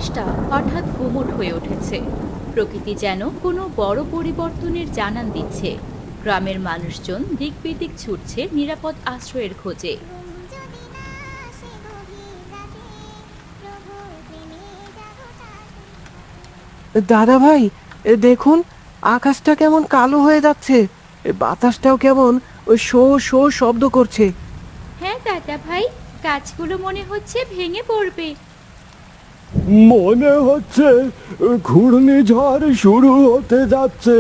আকাশটা হঠাৎ গুমট হয়ে উঠেছে। প্রকৃতি যেন কোনো বড় পরিবর্তনের জানান দিচ্ছে। গ্রামের মানুষজন দিক বিদিক ছুটছে নিরাপদ আশ্রয়ের খোঁজে। দাদা ভাই, দেখুন, আকাশটা কেমন কালো হয়ে যাচ্ছে। বাতাসটাও কেমন ওই শো শো শব্দ করছে। হ্যাঁ দাদা ভাই, গাছগুলো মনে হচ্ছে ভেঙে পড়বে। মনে হচ্ছে ঘূর্ণিঝড় শুরু হতে যাচ্ছে।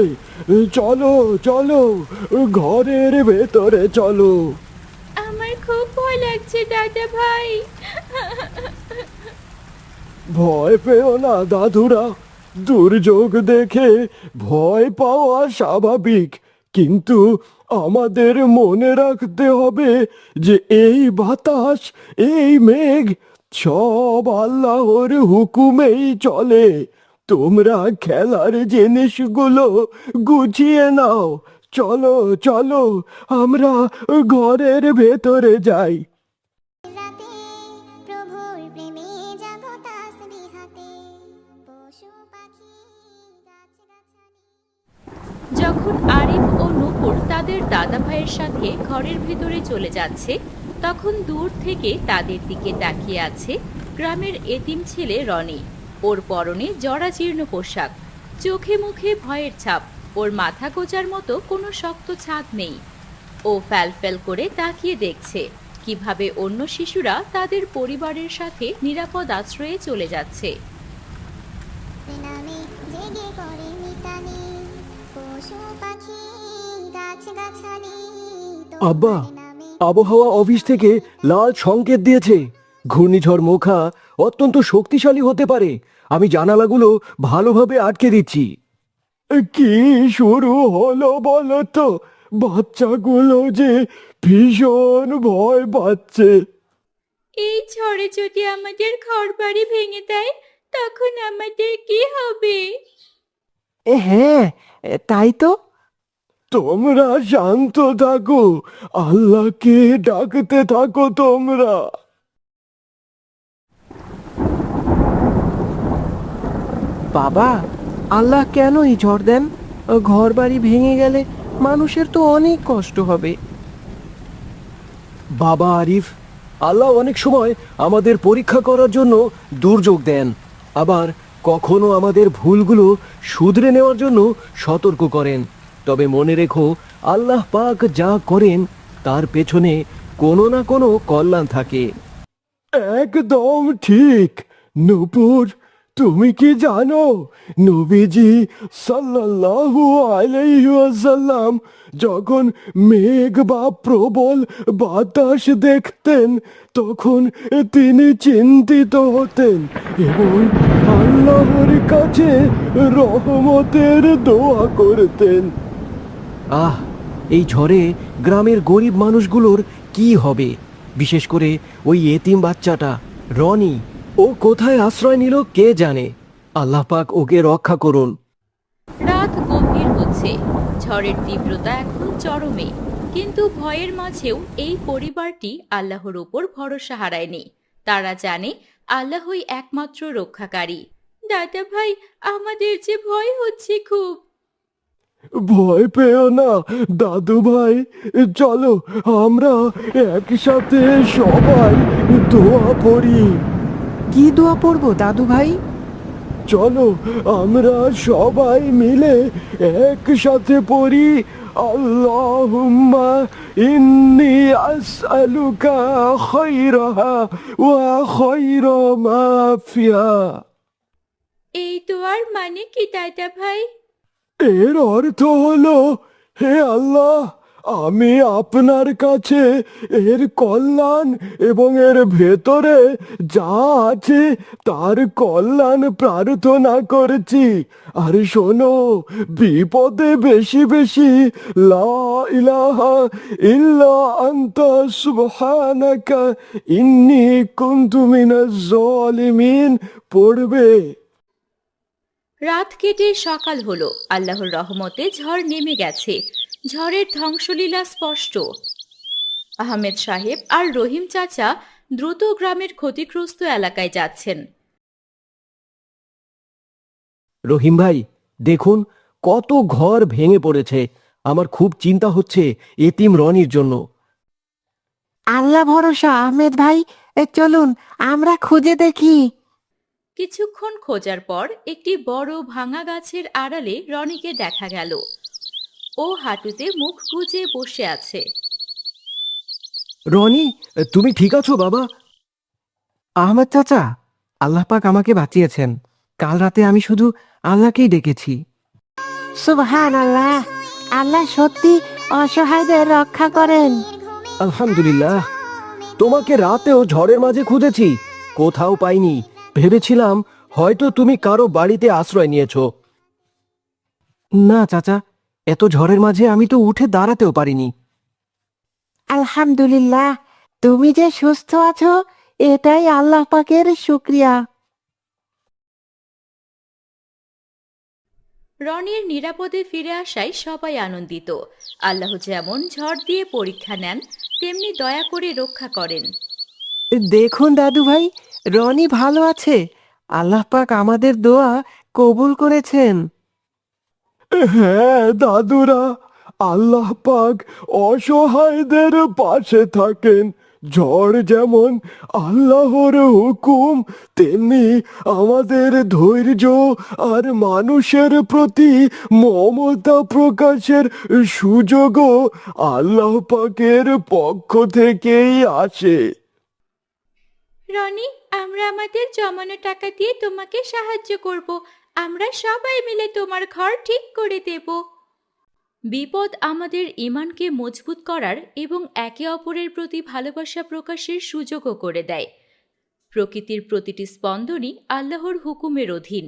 চলো চলো, ঘরের ভেতরে চলো। আমার খুব ভয় লাগছে দাদা ভাই। ভয় পেও না দাদুরা, দুর্যোগ দেখে ভয় পাওয়া স্বাভাবিক, কিন্তু আমাদের মনে রাখতে হবে যে এই বাতাস, এই মেঘ সব আল্লাহর হুকুমেই চলে। তোমরা খেলার জিনিসগুলো গুছিয়ে নাও। চলো চলো, আমরা ঘরের ভেতরে যাই। রাতে প্রভুর প্রেমে জাগো তাসবিহাতে, পশু পাখি গাছগাছালি। যখন আরিফ ও নূপুর তাদের দাদা ভাইয়ের সাথে ঘরের ভেতরে চলে যাচ্ছে, তখন দূর থেকে তাদের দিকে তাকিয়ে আছে গ্রামের এতিম ছেলে রনি। ওর পরনে জরাজীর্ণ পোশাক, চোখে মুখে ভয়ের ছাপ। ওর মাথা গোজার মতো কোনো শক্ত ছাদ নেই। ও ফ্যাল করে তাকিয়ে দেখছে কিভাবে অন্য শিশুরা তাদের পরিবারের সাথে নিরাপদ আশ্রয়ে চলে যাচ্ছে। নামে জেগে করে মিতালি, পশু পাখি গাছগাছালি। আব্বা, তোমার নামে আবহাওয়া অফিস থেকে লাল সংকেত দিয়েছে। ঘূর্ণিঝড় মোখা অত্যন্ত শক্তিশালী হতে পারে। আমি জানালাগুলো ভালোভাবে আটকে দিচ্ছি। কি শুরু হলো বলো তো? বাচ্চাগুলো যে ভীষণ ভয় পাচ্ছে। এই ঝড়ে যদি আমাদের ঘরবাড়ি ভেঙে দেয়, তখন আমাদের কি হবে? হ্যাঁ, তাই তো। তোমরা শান্ত থাকো, আল্লাহকে ডাকতে থাকো তোমরা। বাবা, আল্লাহ কেন এই ঝড় দেন? ঘর বাড়ি ভেঙে গেলে মানুষের তো অনেক কষ্ট হবে। বাবা আরিফ, আল্লাহ অনেক সময় আমাদের পরীক্ষা করার জন্য দুর্যোগ দেন, আবার কখনো আমাদের ভুলগুলো শুধরে নেওয়ার জন্য সতর্ক করেন। তবে মনে রেখো, আল্লাহ পাক যা করেন তার পেছনে কোনো না কোনো কল্যাণ থাকে। একদম ঠিক। নূপুর, তুমি কি জানো নবীজি সাল্লাল্লাহু আলাইহি ওয়াসাল্লাম যখন মেঘ বা প্রবল বাতাস দেখতেন, তখন তিনি চিন্তিত হতেন এবং আল্লাহর কাছে রহমতের দোয়া করতেন। আহ, এই ঝড়ে গ্রামের গরিব মানুষগুলোর কি হবে? বিশেষ করে ওই এতিম বাচ্চাটা রনি। ও কোথায় আশ্রয় নিল কে জানে। আল্লাহ পাক ওকে রক্ষা করুন। রাত গভীর হচ্ছে, ঝড়ের তীব্রতা এখন চরমে। কিন্তু ভয়ের মাঝেও এই পরিবারটি আল্লাহর উপর ভরসা হারায়নি। তারা জানে আল্লাহই একমাত্র রক্ষাকারী। দাদা ভাই, আমাদের যে ভয় হচ্ছে খুব। ভয় পেও না দাদু ভাই, চলো আমরা একসাথে সবাই দোয়া পড়ি। কি দোয়া পড়বো দাদু ভাই? চলো আমরা সবাই মিলে একসাথে পড়ি। আল্লাহুম্মা ইন্নী আসআলুকা খায়রাহা ওয়া খায়রা মা ফিহা। এই দোয়ার মানে কি দাদা ভাই? এর অর্থ হলো, হে আল্লাহ, আমি আপনার কাছে এর কল্যাণ এবং এর ভেতরে যা আছে তার কল্যাণ প্রার্থনা করেছি। আর শোনো, বিপদে বেশি বেশি লা ইলাহা ইল্লা আনতা সুবহানাকা ইন্নী কুনতু মিনাজ জালিমিন পড়বে। রাত কেটে সকাল হলো। আল্লাহর রহমতে ঝড় নেমে গেছে। ঝড়ের ধ্বংসলীলা স্পষ্ট। আহমেদ সাহেব আর রহিম চাচা দ্রুত গ্রামের ক্ষতিগ্রস্ত এলাকায় যাচ্ছেন। রহিম ভাই, দেখুন কত ঘর ভেঙে পড়েছে। আমার খুব চিন্তা হচ্ছে এতিম রনির জন্য। আল্লাহ ভরসা আহমেদ ভাই, চলুন আমরা খুঁজে দেখি। কিছুক্ষণ খোঁজার পর একটি বড় ভাঙা গাছের আড়ালে রনিকে দেখা গেল। ও হাঁটুতে মুখ গুজে বসে আছে। রনি, তুমি ঠিক আছো বাবা? আহমেদ চাচা, আল্লাহ পাক আমাকে বাঁচিয়েছেন। কাল রাতে আমি শুধু আল্লাহকেই ডেকেছি। সুবহান আল্লাহ, আল্লাহ সত্যি অসহায়দের রক্ষা করেন। আলহামদুলিল্লাহ। তোমাকে রাতেও ঝড়ের মাঝে খুঁজেছি, কোথাও পাইনি। ভেবেছিলাম হয়তো তুমি কারো বাড়িতে আশ্রয় নিয়েছো। না চাচা, এত ঝড়ের মাঝে আমি তো উঠে দাঁড়াতেও পারিনি। আলহামদুলিল্লাহ, তুমি যে সুস্থ আছো এটাই আল্লাহ পাকের শুকরিয়া। রনির নিরাপদে ফিরে আসায় সবাই আনন্দিত। আল্লাহ যেমন ঝড় দিয়ে পরীক্ষা নেন, তেমনি দয়া করে রক্ষা করেন। দেখুন দাদু ভাই, রনি ভালো আছে। আল্লাহ পাক আমাদের দোয়া কবুল করেছেন। হ্যাঁ দাদুরা, আল্লাহ পাক অসহায়দের পাশে থাকেন। ঝড় যেমন আল্লাহর হুকুম, তেমনি আমাদের ধৈর্য আর মানুষের প্রতি মমতা প্রকাশের সুযোগও আল্লাহ পাকের পক্ষ থেকেই আসে। রনি, আমরা আমাদের জমানো টাকা দিয়ে তোমাকে সাহায্য করব। আমরা সবাই মিলে তোমার ঘর ঠিক করে দেব। বিপদ আমাদের ঈমানকে মজবুত করার এবং একে অপরের প্রতি ভালোবাসা প্রকাশের সুযোগও করে দেয়। প্রকৃতির প্রতিটি স্পন্দনই আল্লাহর হুকুমের অধীন।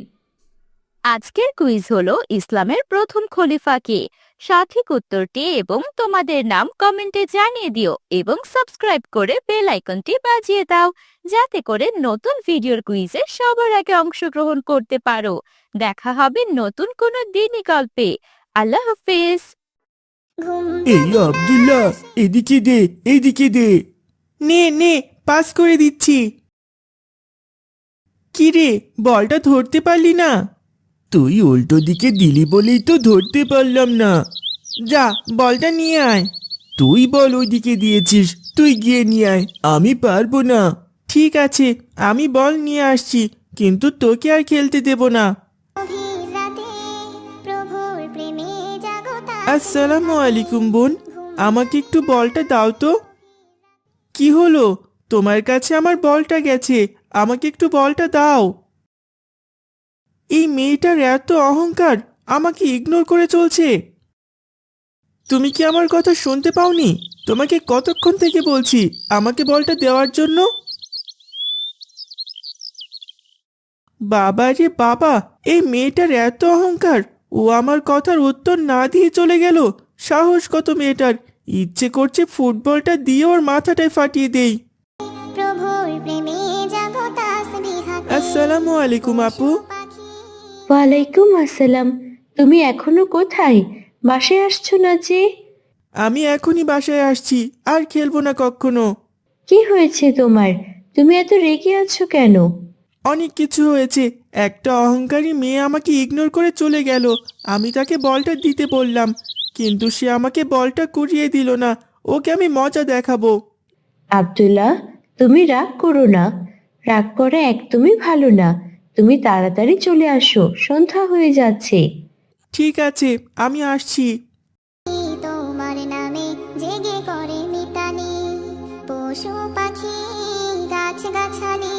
আজকের কুইজ হলো ইসলামের প্রথম খলিফা কে? সঠিক উত্তরটি এবং তোমাদের নাম কমেন্টে জানিয়ে দিও এবং সাবস্ক্রাইব করে বেল আইকনটি বাজিয়ে দাও, যাতে করে নতুন ভিডিওর কুইজে সবার আগে অংশগ্রহণ করতে পারো। দেখা হবে নতুন কোনো দিনই গল্পে। আল্লাহ হাফেজ। এই আব্দুল্লাহ, এদিকে দে, এইদিকে দে। নে নে, পাস করে দিচ্ছি। কি রে, বলটা ধরতে পারলি না? তুই উল্টো দিকে দিলি বলেই তো ধরতে পারলাম না। যা, বলটা নিয়ে আয়। তুই বল ওইদিকে দিয়েছিস, তুই গিয়ে নিয়ে আয়। আমি পারবো না। ঠিক আছে, আমি বল নিয়ে আসছি, কিন্তু তোকে আর খেলতে দেব না। গভীর রাতে প্রভুর প্রেমে জাগো তাসবিহাতে। আসসালামু আলাইকুম বোন, আমাকে একটু বলটা দাও তো। কি হলো, তোমার কাছে আমার বলটা গেছে, আমাকে একটু বলটা দাও। এই মেয়েটার এত অহংকার, আমাকে ইগনোর করে চলছে। তুমি কি আমার কথা শুনতে পাওনি? তোমাকে কতক্ষণ থেকে বলছি আমাকে বলটা দেওয়ার জন্য। বাবা রে বাবা, এই মেয়েটার এত অহংকার, ও আমার কথার উত্তর না দিয়ে চলে গেল। সাহস কত মেয়েটার! ইচ্ছে করছে ফুটবলটা দিয়ে ওর মাথাটায় ফাটিয়ে দেই। প্রভুর প্রেমে জাগো তাসবিহাতে। আসসালামু আলাইকুম আপু। পাখি ওয়ালাইকুম আসসালাম। তুমি এখনো কোথায়? বাসায় আসছো না যে? আমি এখনই বাসায় আসছি, আর খেলবো না কখনো। কি হয়েছে তোমার? তুমি এত রেগে আছো কেন? অনেক কিছু হয়েছে। একটা অহংকারী মেয়ে আমাকে ইগনোর করে চলে গেল। আমি তাকে বলটা দিতে বললাম, কিন্তু সে আমাকে বলটা কুড়িয়ে দিল না। ওকে আমি মজা দেখাবো। আব্দুল্লাহ, তুমি রাগ করো না। রাগ করা একদমই ভালো না। তুমি তাড়াতাড়ি চলে আসো, সন্ধ্যা হয়ে যাচ্ছে। ঠিক আছে, আমি আসছি। তোমার নামে জেগে করে মিতানি। পশু পাখি গাছ গাছালি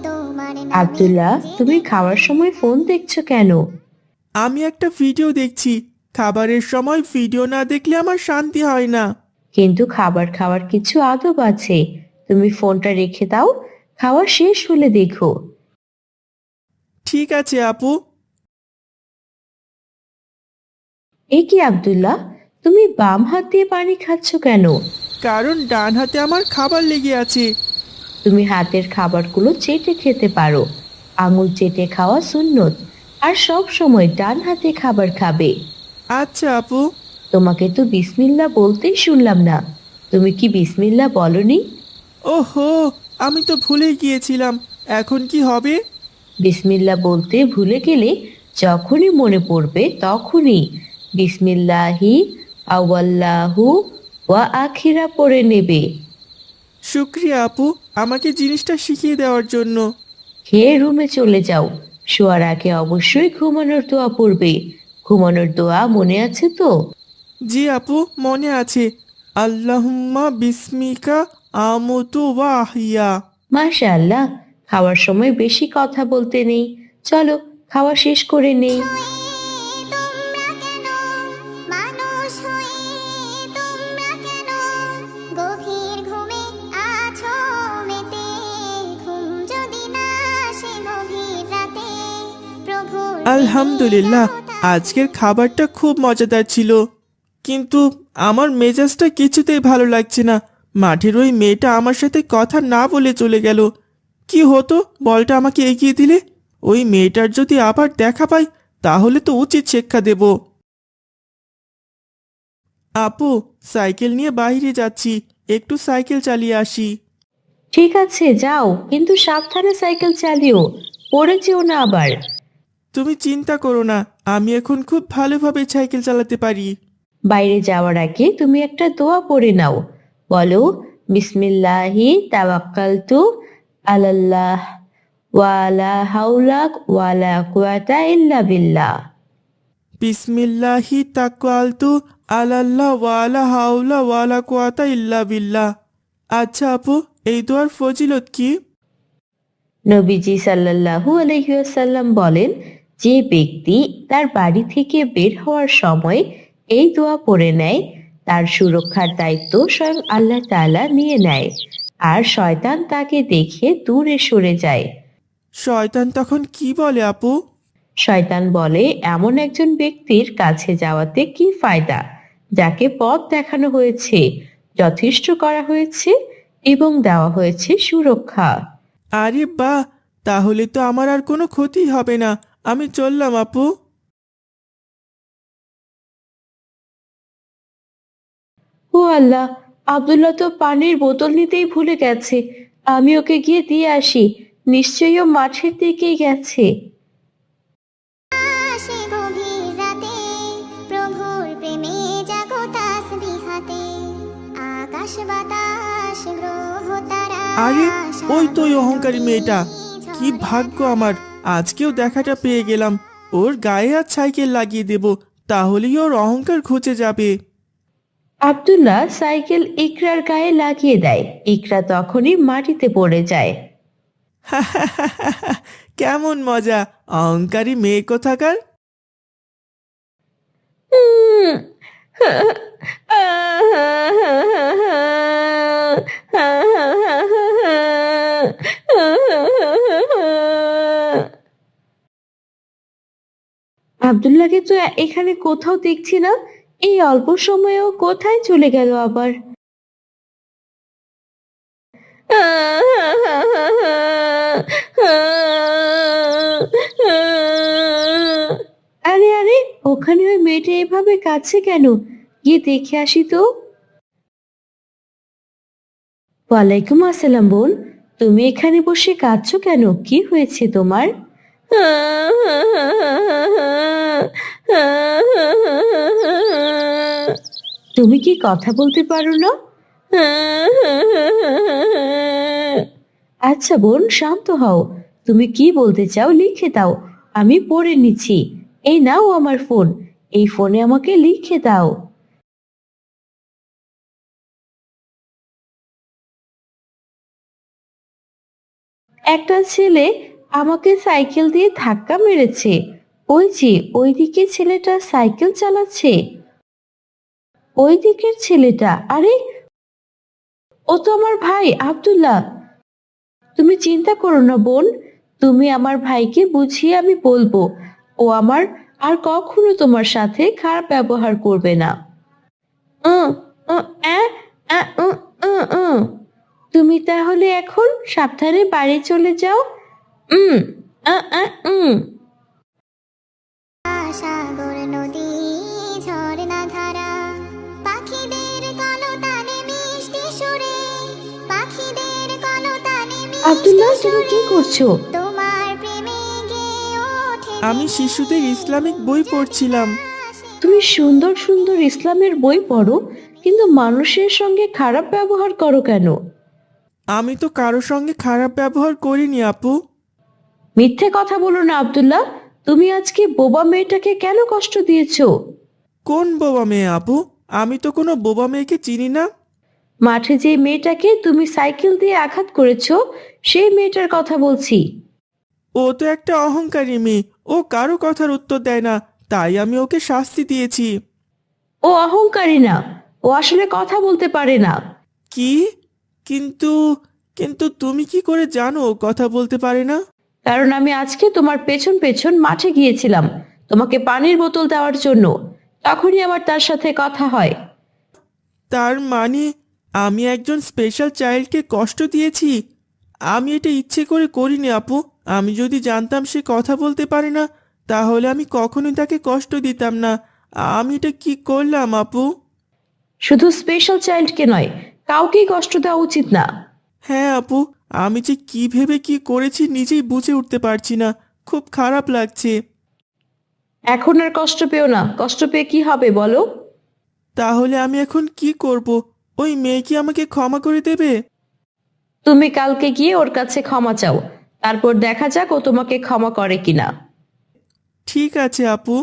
তোমার নামে আব্দুল্লাহ, তুমি খাওয়ার সময় ফোন দেখছো কেন? আমি একটা ভিডিও দেখছি। খাবারের সময় ভিডিও না দেখলে আমার শান্তি হয় না। কিন্তু খাবার খাওয়ার কিছু আদব আছে। তুমি ফোনটা রেখে দাও, খাওয়া শেষ হলে দেখো। ঠিক আছে আপু। এ কি আব্দুল্লাহ, তুমি বাম হাত দিয়ে পানি খাচ্ছ কেন? কারণ ডান হাতে আমার খাবার লেগে আছে। তুমি হাতের খাবারগুলো চেটে খেতে পারো। আঙুল চেটে খাওয়া সুন্নত। আর সব সময় ডান হাতে খাবার খাবে। আচ্ছা আপু। তোমাকে তো বিসমিল্লাহ বলতেই শুনলাম না। তুমি কি বিসমিল্লাহ বলনি? ওহো, আমি তো ভুলে গিয়েছিলাম। এখন কি হবে? বিসমিল্লাহ বলতে ভুলে গেলে যখনই মনে পড়বে তখনই বিসমিল্লাহি আওয়াল্লাহু ওয়া আখিরা পড়ে নেবে। শুক্রিয়া আপু, আমাকে জিনিসটা শিখিয়ে দেওয়ার জন্য। খেয়ে রুমে চলে যাও। শোয়ার আগে অবশ্যই ঘুমানোর দোয়া পড়বে। ঘুমানোর দোয়া মনে আছে তো? জি আপু, মনে আছে। আল্লাহুম্মা বিসমিকা আমুতু ওয়া আহিয়া। মাশাআল্লাহ। খাওয়ার সময় বেশি কথা বলতে নেই। চলো খাওয়া শেষ করে নেই। তোমরা কেন মানুষ হয়ে তোমরা কেন গভীর ঘুমে আছো মেতে ঘুম যদি না আসে গভীর রাতে প্রভুর আলহামদুলিল্লাহ, আজকের খাবারটা খুব মজাদার ছিল, কিন্তু আমার মেজাজটা কিছুতেই ভালো লাগছে না। মাঠের ওই মেয়েটা আমার সাথে কথা না বলে চলে গেল। কি হতো বলটা আমাকে এগিয়ে দিলে? ওই মেয়েটার যদি আবার দেখা পাই তাহলে তো উচিত শিক্ষা দেব। আপু, সাইকেল নিয়ে বাইরে যাচ্ছি, একটু সাইকেল চালিয়ে আসি। ঠিক আছে যাও, কিন্তু সাবধানে সাইকেল চালিও, পড়ে যেও না আবার। তুমি চিন্তা করো না, আমি এখন খুব ভালোভাবে সাইকেল চালাতে পারি। বাইরে যাওয়ার আগে তুমি একটা দোয়া পড়ে নাও। বলো, বিসমিল্লাহি তাওয়াক্কালতু আলাল্লাহ ওয়ালা হাওলা ওয়ালা কুওয়াতা ইল্লা বিল্লাহ। বিসমিল্লাহি তাওয়াক্কালতু আলাল্লাহ ওয়ালা হাওলা ওয়ালা কুওয়াতা ইল্লা বিল্লাহ। আচ্ছা আপু, এই দোয়ার ফজিলত কি? নবীজি সাল্লাল্লাহু আলাইহি ওয়াসাল্লাম বলেন, যে ব্যক্তি তার বাড়ি থেকে বের হওয়ার সময় এই দোয়া পড়ে নেয়, তার সুরক্ষার দায়িত্ব স্বয়ং আল্লাহ তাআলা নিয়ে নেয়, আর শয়তান তাকে দেখে দূরে সরে যায়। শয়তান তখন কি বলে আপু? শয়তান বলে, এমন একজন ব্যক্তির কাছে যাওয়াতে কি ফায়দা, যাকে পথ দেখানো হয়েছে, যথেষ্ট করা হয়েছে এবং দেওয়া হয়েছে সুরক্ষা। আরে বাহ, তাহলে তো আমার আর কোনো ক্ষতি হবে না। আমি চললাম আপু। ও আল্লাহ, আব্দুল্লাহ তো পানির বোতল নিতেই ভুলে গেছে। আমি ওকে গিয়ে দিয়ে আসি, নিশ্চয়ই ও মাঠের দিকেই গেছে। আসে গভীর রাতে প্রভুর প্রেমে জাগো তাসবিহাতে আকাশ বাতাস গ্রহ তারা আরে ওই তো ওই অহংকারী মেয়েটা। কি ভাগ্য আমার, আজকেও দেখাটা পেয়ে গেলাম। ওর গায়ে আর সাইকেল লাগিয়ে দেব, তাহলেই ওর অহংকার ঘুচে যাবে। আব্দুল্লাহ সাইকেল ইকরার গায়ে লাগিয়ে দেয়। ইকরা তখনই মাটিতে পড়ে যায়। কেমন মজা, অহংকারী মেয়ে কোথাকার। আব্দুল্লাহকে তো এখানে কোথাও দেখছি না। এই অল্প সময়েও কোথায় চলে গেল আবার? আরে আরে, ওখানে ওই মেয়েটা এভাবে কাছে কেন? গিয়ে দেখে আসি তো। ওয়ালাইকুম আসসালাম বোন, তুমি এখানে বসে কাঁদছো কেন? কি হয়েছে তোমার? তুমি কি কথা বলতে পারো না? আচ্ছা বোন, শান্ত হও। তুমি কি বলতে চাও লিখে দাও, আমি পড়ে নিচ্ছি। এই নাও আমার ফোন, এই ফোনে আমাকে লিখে দাও। একটা ছেলে আমাকে সাইকেল দিয়ে ধাক্কা মেরেছে। ওই যে ওইদিকে ছেলেটা সাইকেল চালাচ্ছে, ওই দিকের ছেলেটা। আরে ও তো আমার ভাই আব্দুল্লাহ। তুমি চিন্তা করো না বোন, তুমি আমার ভাইকে বুঝিয়ে আমি বলবো, ও আমার আর কখনো তোমার সাথে খারাপ ব্যবহার করবে না। উম, উম, আহ, আহ, তুমি তাহলে এখন সাবধানে বাড়ি চলে যাও। সাগর নদী ঝর্ণা ধারা পাখিদের কলতানে মিষ্টি সুরে পাখিদের কলতানে আব্দুল্লাহ, তুমি কি করছো? তোমার প্রেমে গেয়ে ওঠে আমি শিশুদের ইসলামিক বই পড়ছিলাম। তুমি সুন্দর সুন্দর ইসলামের বই পড়ো, কিন্তু মানুষের সঙ্গে খারাপ ব্যবহার করো কেন? আমি তো কারোর সঙ্গে খারাপ ব্যবহার করিনি আপু। মিথ্যে কথা বলো না আব্দুল্লাহ। তুমি আজকে বোবা মেয়েটাকে কেন কষ্ট দিয়েছো? কোন বোবা মেয়ে আপু? আমি তো কোনো বোবা মেয়েকে চিনি না। মাঠে যে মেয়েটাকে তুমি সাইকেল দিয়ে আঘাত করেছো, সেই মেয়েটার কথা বলছি। ও তো একটা অহংকারী মেয়ে, ও কারো কথার উত্তর দেয় না, তাই আমি ওকে শাস্তি দিয়েছি। ও অহংকারী না, ও আসলে কথা বলতে পারে না। কি? কিন্তু কিন্তু তুমি কি করে জানো ও কথা বলতে পারে না? কারণ আমি আজকে তোমার পেছন পেছন মাঠে গিয়েছিলাম তোমাকে পানির বোতল দেওয়ার জন্য, তখনই আমার তার সাথে কথা হয়। তার মানে আমি একজন স্পেশাল চাইল্ডকে কষ্ট দিয়েছি? আমি এটা ইচ্ছে করে করিনি আপু। আমি যদি জানতাম সে কথা বলতে পারে না, তাহলে আমি কখনোই তাকে কষ্ট দিতাম না। আমি এটা কি করলাম আপু? শুধু স্পেশাল চাইল্ডকে নয়, কাউকেই কষ্ট দেওয়া উচিত না। হ্যাঁ আপু, আমি যে কি ভেবে কি করেছি নিজেই বুঝে উঠতে পারছি না। খুব খারাপ লাগছে। এখন আর কষ্ট পেও না, কষ্ট পেয়ে কি হবে বলো? তাহলে আমি এখন কি করব? ওই মেয়ে কি আমাকে ক্ষমা করে দেবে? তুমি কালকে গিয়ে ওর কাছে ক্ষমা চাও, তারপর দেখা যাক ও তোমাকে ক্ষমা করে কিনা। ঠিক আছে আপু।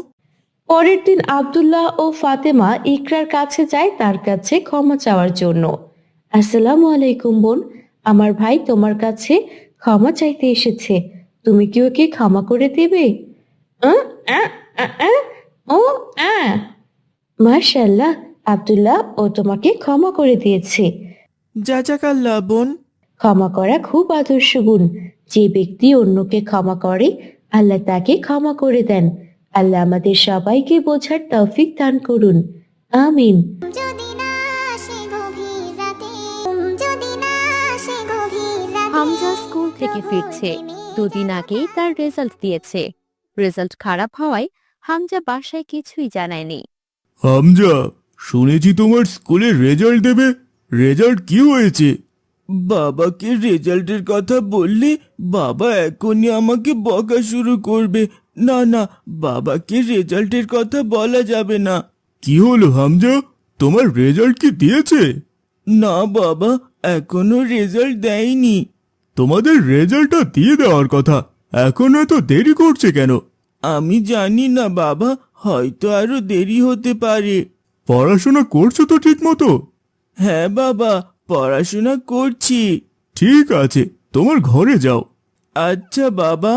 পরের দিন আব্দুল্লাহ ও ফাতেমা ইকরার কাছে যায় তার কাছে ক্ষমা চাওয়ার জন্য। আসসালামু আলাইকুম বোন, আমার ভাই তোমার কাছে ক্ষমা চাইতে এসেছে, তুমি কি ওকে ক্ষমা করে দেবে? মাশাআল্লাহ, আব্দুল্লাহ ও তোমাকে ক্ষমা করে দিয়েছে। জাজাকাল্লাহ বোন। ক্ষমা করা খুব আদর্শ গুণ। যে ব্যক্তি অন্যকে ক্ষমা করে, আল্লাহ তাকে ক্ষমা করে দেন। আল্লাহ আমাদের সবাইকে বোঝার তৌফিক দান করুন, আমিন। যদি না আসে গভীর রাতে, যদি না আসে গভীর রাতে, হামজা স্কুল থেকে ফিরছে। দুদিন আগেই তার রেজাল্ট দিয়েছে। রেজাল্ট খারাপ হওয়ায় হামজা বাসায় কিছুই জানায়নি। হামজা, শুনেছি তোমার স্কুলে রেজাল্ট দেবে। রেজাল্ট কি হয়েছে? বাবাকে রেজাল্টের কথা বললে বাবা এখনই আমাকে বকা শুরু করবে। না না, বাবাকে রেজাল্টের কথা বলা যাবে না। কি হলো হামজা, তোমার রেজাল্ট কি দিয়েছে? না বাবা, এখনো রেজাল্ট দেয়নি। তোমাদের রেজাল্টটা দিয়ে দেওয়ার কথা, এখন এত দেরি করছে কেন? আমি জানি না বাবা, হয়তো আরো দেরি হতে পারে। পড়াশোনা করছো তো ঠিক মতো? হ্যাঁ বাবা, পড়াশোনা করছি। ঠিক আছে, তোমার ঘরে যাও। আচ্ছা বাবা।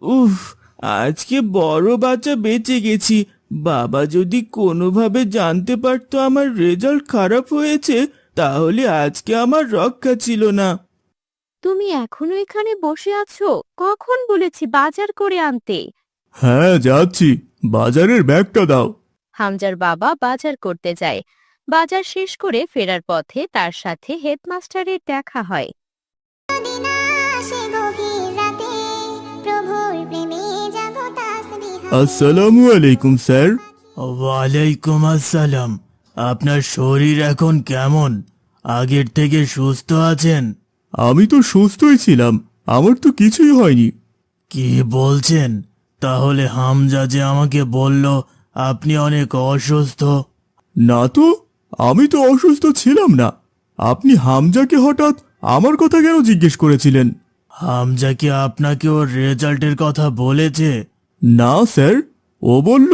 উফ, আজকে বড় বাচ্চা বেঁচে গেছি। বাবা যদি কোনোভাবে জানতে পারতো আমার রেজাল্ট খারাপ হয়েছে, তাহলে আজকে আমার রক্ষা ছিল না। তুমি এখনো এখানে বসে আছো? কখন বলেছি বাজার করে আনতে? হ্যাঁ যাচ্ছি, বাজারের ব্যাগটা দাও। হামজার বাবা বাজার করতে যায়। বাজার শেষ করে ফেরার পথে তার সাথে হেডমাস্টারের দেখা হয়। যদি না আসে গভীর রাতে, প্রভুর প্রেমে জাগো তাসবিহ। আসসালামু আলাইকুম স্যার। ওয়ালাইকুম আসসালাম। আপনার শরীর এখন কেমন? আগের থেকে সুস্থ আছেন? আমি তো সুস্থই ছিলাম, আমার তো কিছুই হয়নি। কি বলছেন? তাহলে হামজা যে আমাকে বলল আপনি অনেক অসুস্থ। না তো, আমি তো অসুস্থ ছিলাম না। আপনি হামজাকে হঠাৎ আমার কথা কেন জিজ্ঞেস করেছিলেন? হামজা কি আপনাকে ওর রেজাল্টের কথা বলেছে? না স্যার, ও বলল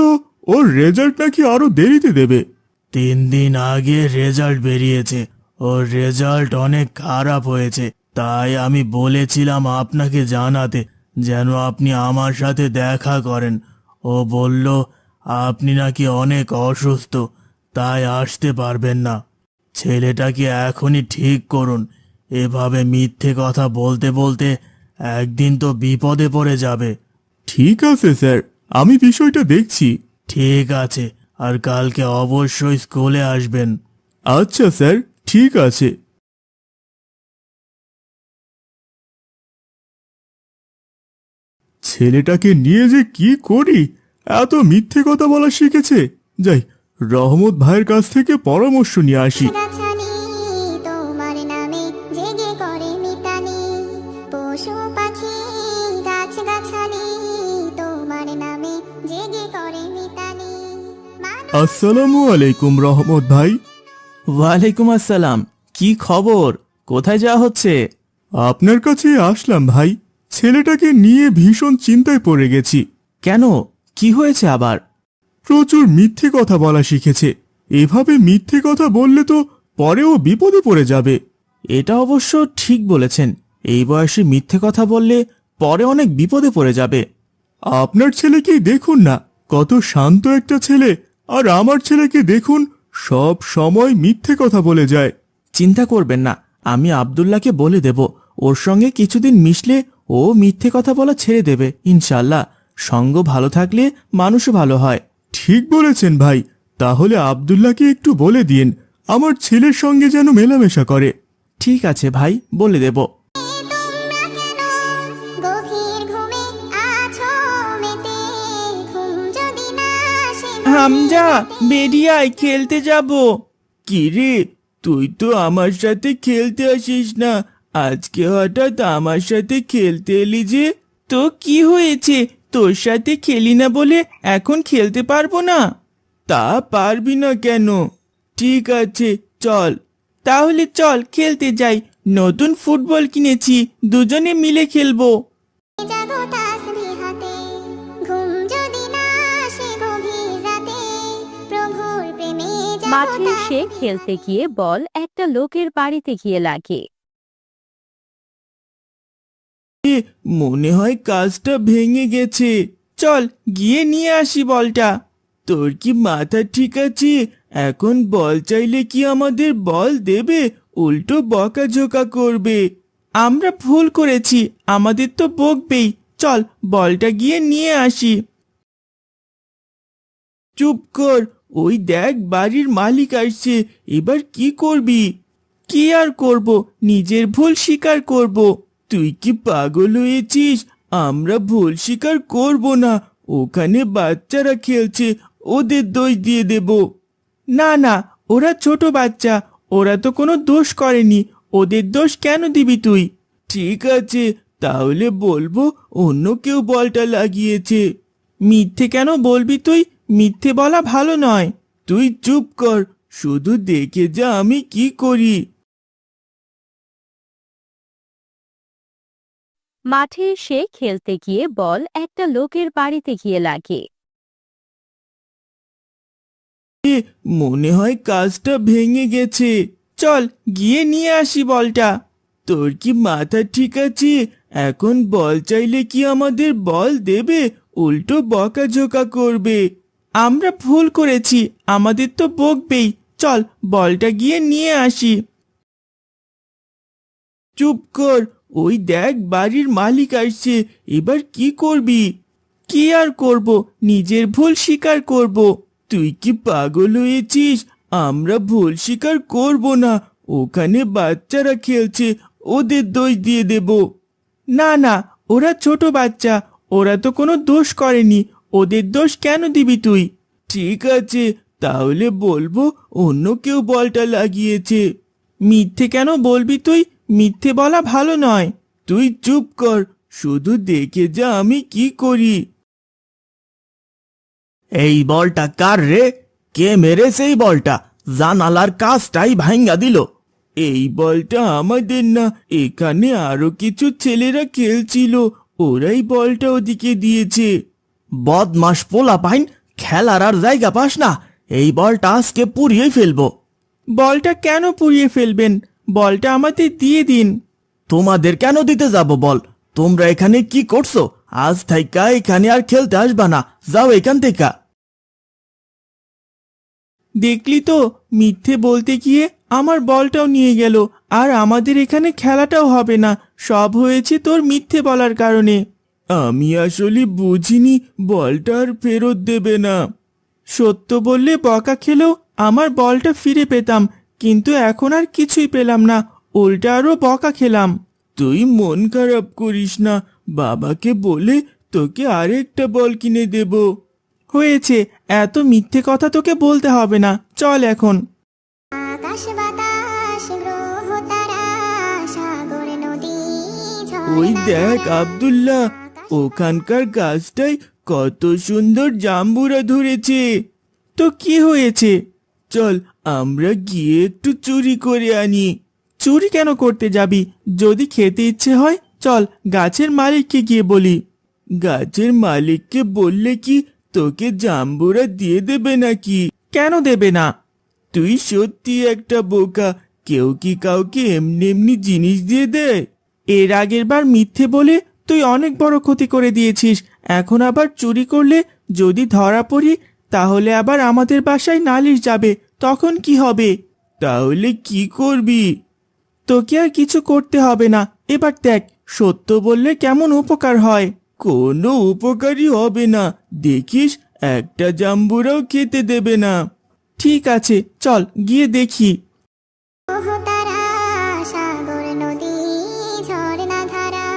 ওর রেজাল্ট নাকি আরো দেরিতে দেবে। 3 দিন আগে রেজাল্ট বেরিয়েছে, ওর রেজাল্ট অনেক খারাপ হয়েছে। তাই আমি বলেছিলাম আপনাকে জানাতে, যেন আপনি আমার সাথে দেখা করেন। ও বলল আপনি নাকি অনেক অসুস্থ, তাই আসতে পারবেন না। ছেলেটাকে এখনই ঠিক করুন। এভাবে মিথ্যে কথা বলতে বলতে একদিন তো বিপদে পড়ে যাবে। ঠিক আছে স্যার, আমি বিষয়টা দেখছি। ঠিক আছে, আর কালকে অবশ্যই স্কুলে আসবেন। আচ্ছা স্যার, ঠিক আছে। ছেলেটাকে নিয়ে যে কি করি, এত মিথ্যে কথা বলা শিখেছে। যাই, রহমত ভাইয়ের কাছ থেকে পরামর্শ নিয়ে আসি। গাছালি তোমার নামে জেগে করে মিতালি, পশু পাখি গাছ আসসালামু আলাইকুম রহমত ভাই। ওয়ালাইকুম আসসালাম। কি খবর? কোথায় যাওয়া হচ্ছে? আপনার কাছে আসলাম ভাই। ছেলেটাকে নিয়ে ভীষণ চিন্তায় পড়ে গেছি। কেন, কি হয়েছে আবার? প্রচুর মিথ্যে কথা বলা শিখেছে। এভাবে মিথ্যে কথা বললে তো পরেও বিপদে পড়ে যাবে। এটা অবশ্য ঠিক বলেছেন, এই বয়সে মিথ্যে কথা বললে পরে অনেক বিপদে পড়ে যাবে। আপনার ছেলেকেই দেখুন না, কত শান্ত একটা ছেলে, আর আমার ছেলেকে দেখুন সব সময় মিথ্যে কথা বলে যায়। চিন্তা করবেন না, আমি আব্দুল্লাহকে বলে দেব, ওর সঙ্গে কিছুদিন মিশলে ও মিথ্যে কথা বলা ছেড়ে দেবে ইনশাল্লাহ। সঙ্গ ভালো থাকলে মানুষও ভালো হয়। ঠিক বলেছেন ভাই, তাহলে আব্দুল্লাহকে একটু বলে দিন আমার ছেলের সঙ্গে যেন মেলামেশা করে। ঠিক আছে ভাই, বলে দেব। তোমরা কেন গভীর ঘুমে আছো মেতে, ঘুম যদি না আসে হামজা, বেরিয়ে আয়, খেলতে যাব। কি রে, তুই তো আমার সাথে খেলতে আসিস না, আজকে হঠাৎ আমার সাথে খেলতে এলি যে? তো কি হয়েছে, তোর সাথে খেলি না বলে এখন খেলতে পারবো না? তা পারবি না কেন? ঠিক আছে চল, তাহলে চল খেলতে যাই। নতুন ফুটবল কিনেছি, দুজনে মিলে খেলবো। জাগো তাসবিহ হাতে, ঘুম যদি না আসে গভীর রাতে, প্রভুর প্রেমে জাগো মাঠে এসে খেলতে গিয়ে বল একটা লোকের বাড়িতে গিয়ে লাগে। মনে হয় কাজটা ভেঙে গেছে, চল গিয়ে নিয়ে আসি বলটা। তোর কি মাথা ঠিক আছে? এখন বল চাইলে কি আমাদের বল দেবে? উল্টো বকাঝোকা করবে। আমরা ভুল করেছি, আমাদের তো বকবেই। চল বলটা গিয়ে নিয়ে আসি। চুপ কর, ওই দেখ বাড়ির মালিক আসছে, এবার কি করবি? কি আর করব, নিজের ভুল স্বীকার করব। তুই কি পাগল হয়েছিস? আমরা ভুল স্বীকার করব না। ওখানে বাচ্চারা খেলছে, ওদের দোষ দিয়ে দেব। না না, ওরা ছোট বাচ্চা, ওরা তো কোনো দোষ করেনি, ওদের দোষ কেন দিবি তুই? ঠিক আছে, তাহলে বলবো অন্য কেউ বলটা লাগিয়েছে। মিথ্যে কেন বলবি তুই? মিথ্যে বলা ভালো নয়। তুই চুপ কর, শুধু দেখে যা আমি কি করি। মাঠে এসে খেলতে গিয়ে বল একটা লোকের বাড়িতে গিয়ে লাগে। মনে হয় কাজটা ভেঙে গেছে, চল গিয়ে নিয়ে আসি বলটা। তোর কি মাথা ঠিক আছে? এখন বল চাইলে কি আমাদের বল দেবে? উল্টো বকাঝোকা করবে। আমরা ভুল করেছি, আমাদের তো বকবেই। চল বলটা গিয়ে নিয়ে আসি। চুপ কর, ওই দেখ বাড়ির মালিক আসছে, এবার কি করবি? কি আর করব, নিজের ভুল স্বীকার করব। তুই কি পাগল হয়েছিস? আমরা ভুল স্বীকার করব না। ওখানে বাচ্চারা খেলছে, ওদের দোষ দিয়ে দেব। না না, ওরা ছোট বাচ্চা, ওরা তো কোনো দোষ করেনি, ওদের দোষ কেন দিবি তুই? ঠিক আছে, তাহলে বলবো অন্য কেউ বলটা লাগিয়েছে। মিথ্যে কেন বলবি তুই? মিথ্যে বলা ভালো নয়। তুই চুপ কর, শুধু দেখে যা আমি কি করি। এই বলটা কার রে? কে মেরেছে এই বলটা? জানালার কাজটাই ভাঙ্গা দিল। এই বলটা আমাদের না, এখানে আরো কিছু ছেলেরা খেলছিল, ওরাই বলটা ওদিকে দিয়েছে। বদমাস পোলাপাইন, খেলার আর জায়গা পাস না। এই বলটা আজকে পুড়িয়ে ফেলবো। বলটা কেন পুড়িয়ে ফেলবেন? বলটা আমাদের দিয়ে দিন। তোমাদের কেন দিতে যাব বল? তোমরা এখানে কি করছো? আজ থাইকা এখানে আর খেলতে আসবা না, যাও এখান থেকে। দেখলি তো, মিথ্যে বলতে গিয়ে আমার বলটাও নিয়ে গেল, আর আমাদের এখানে খেলাটাও হবে না। সব হয়েছে তোর মিথ্যে বলার কারণে। আমি আসলে বুঝিনি বলটা আর ফেরত দেবে না। সত্য বললে বকা খেলেও আমার বলটা ফিরে পেতাম, কিন্তু এখন আর কিছুই পেলাম না, উল্টা আরো বকা খেলাম। তুই মন খারাপ করিস না, বাবাকে বলে তোকে আরেকটা বল কিনে দেব। হয়েছে, এত মিথ্যে কথা তোকে বলতে হবে না, চল এখন। আকাশ বাতাস গ্রহ তারা সাগর নদী ওই ঝর্ণা দেখ আব্দুল্লাহ, ওখানকার গাছটায় কত সুন্দর জাম্বুরা ধরেছে। তো কি হয়েছে? চল আমরা গিয়ে একটু চুরি করে আনি। চুরি কেন করতে যাবি? যদি খেতে ইচ্ছে হয় চল গাছের মালিককে গিয়ে বলি। গাছের মালিককে বললে কি তোকে জাম্বুরা দিয়ে দেবে নাকি? কেন দেবে না? তুই সত্যি একটা বোকা। কেউ কি কাউকে এমনি এমনি জিনিস দিয়ে দেয়? এর আগের বার মিথ্যে বলে তুই অনেক বড় ক্ষতি করে দিয়েছিস। এখন আবার চুরি করলে যদি ধরা পড়ি তাহলে আবার আমাদের বাসায় নালিশ যাবে, তখন কি হবে? তাহলে কি করবি? তোকে আর কিছু করতে হবে না। এবার দেখ সত্য বললে কেমন উপকার হয়। কোনো উপকারই হবে না, দেখিস একটা জাম্বুরাও খেতে দেবে না। ঠিক আছে চল গিয়ে দেখি। ওহ তারা, সাগর নদী ঝর্ণা ধারা,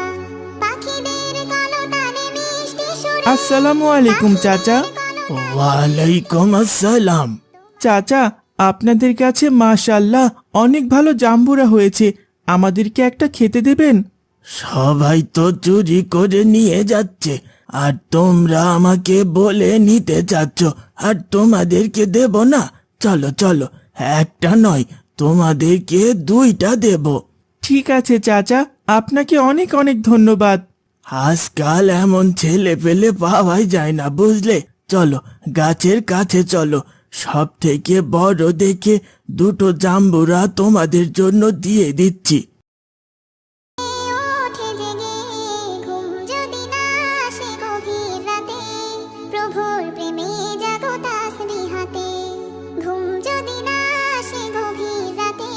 পাখিদের কলতানে মিষ্টি সুরে আসসালামু আলাইকুম চাচা। ওয়ালাইকুম আসসালাম। চাচা আপনাদের কাছে মাশাআল্লাহ অনেক ভালো জাম্বুরা হয়েছে, আমাদেরকে একটা খেতে দেবেন? সবাই তো চুরি করে নিয়ে যাচ্ছে, আর তোমরা আমাকে বলে নিতে চাচ্ছ আর তোমাদেরকে দেব না? চলো চলো, একটা নয় তোমাদেরকে দুইটা দেব। ঠিক আছে চাচা, আপনাকে অনেক অনেক ধন্যবাদ। আজকাল এমন ছেলে পেলে পাওয়াই যায় না বুঝলে। চলো গাছের কাছে চলো, সব থেকে বড় দেখে দুটো জাম্বুরা তোমাদের জন্য দিয়ে দিচ্ছি। ওঠে জেগে, ঘুম যদি না আসে গভীর রাতে, প্রভুর প্রেমে জাগো তাসবিহাতে। ঘুম যদি না আসে গভীর রাতে,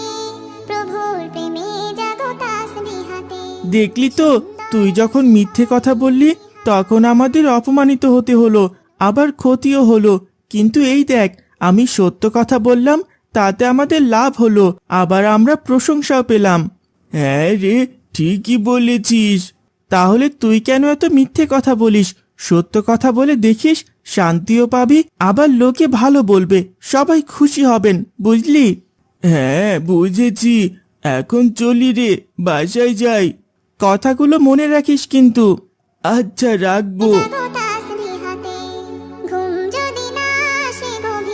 প্রভুর প্রেমে জাগো তাসবিহাতে। দেখলি তো, তুই যখন মিথ্যে কথা বললি তখন আমাদের অপমানিত হতে হলো, আবার ক্ষতিও হলো। কিন্তু এই দেখ, আমি সত্য কথা বললাম, তাতে আমাদের লাভ হলো, আবার আমরা প্রশংসাও পেলাম। হ্যাঁ রে, ঠিকই বলেছিস। তাহলে তুই কেন এত মিথ্যে কথা বলিস? সত্য কথা বলে দেখিস, শান্তিও পাবি, আবার লোকে ভালো বলবে, সবাই খুশি হবেন, বুঝলি? হ্যাঁ বুঝেছি, এখন চলি রে, বাসায় যাই। কথাগুলো মনে রাখিস কিন্তু। আচ্ছা রাখবো। জাগো